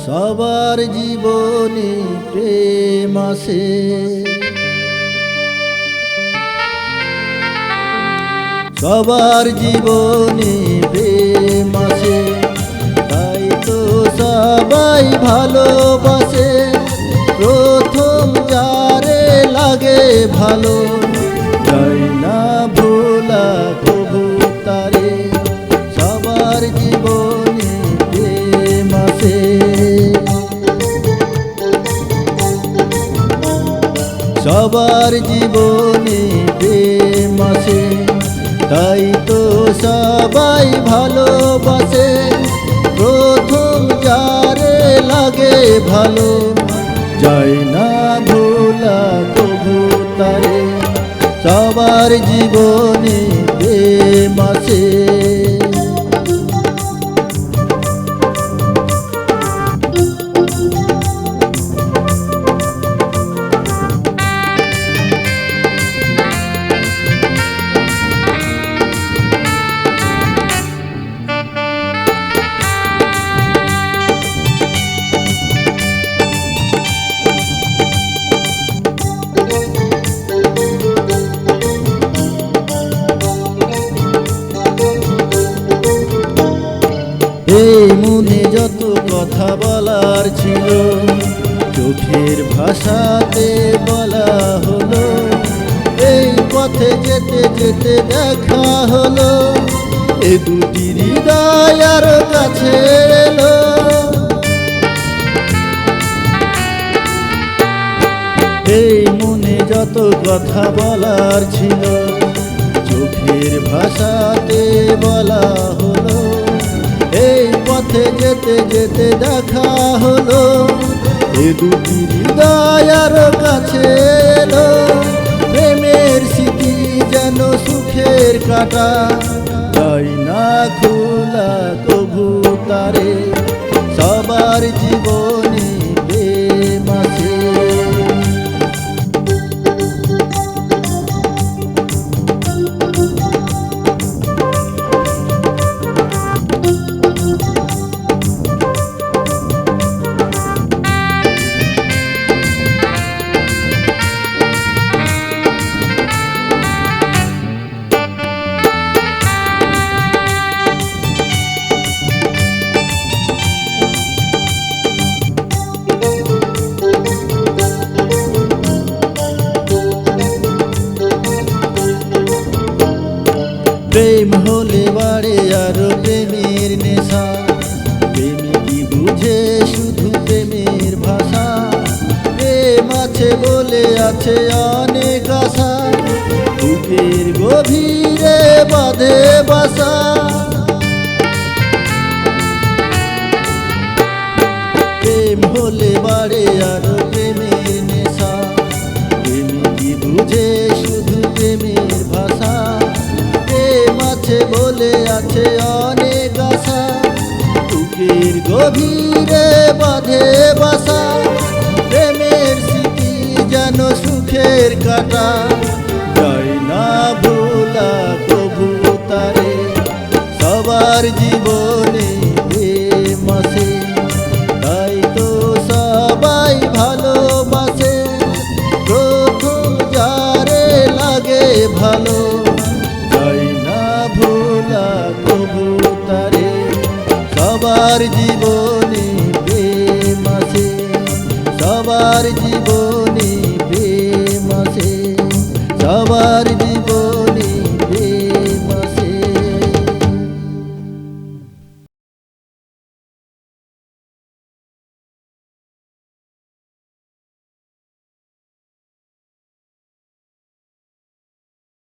সবার জীবনে প্রেম আসে, সবার জীবনে প্রেম আসে, তাই তো সবাই ভালোবাসে। প্রথম যারে লাগে ভালো, যায় না ভোলা কবু তারে। সবার জীবনে প্রেম আসে, সবার জীবনে প্রেম আসে, তাই তো সবাই ভালোবাসে। প্রথম যারে লাগে ভালো, যায় না ভোলা কবু তারে। সবার জীবনে প্রেম আসে। এই মনে যত কথা বলার ছিল, চোখের ভাষাতে বলা হলো। এই পথে যেতে যেতে দেখা হলো, এ দুটি হৃদয় আরো কাছে এলো। এই মনে যত কথা বলার ছিল, চোখের ভাষাতে বলা হলো। এই পথে যেতে যেতে দেখা হলো, এ দুটি হৃদয় আরো কাছে এলো। প্রেমের স্মৃতি যেন সুখের কাঁটা, যায় না খোলা কবু তারে। সবার জীবনে প্রেম আসে, প্রেম হলে বাড়ে আরো প্রেমের নেশা। প্রেমিকই বুঝে শুধু প্রেমের ভাষা, প্রেম আছে বলে আছে অনেক আশা। বুকের গভীরে বাঁধে বাসা, প্রেম হলে বাড়ে আরো প্রেমের নেশা। প্রেমিকই বুঝে শুধু প্রেমের ভাষা, বলে আছে অনেক আশা। বুকের গভীরে বাঁধে বাসা, প্রেমের স্মৃতি যেন সুখের কাঁটা, যায় না ভোলা কবু তারে। সবার জীবনে প্রেম আসে, তাই তো সবাই ভালোবাসে। প্রথম যারে লাগে ভালো, যায় না ভোলা কবু তারে। সবার জীবন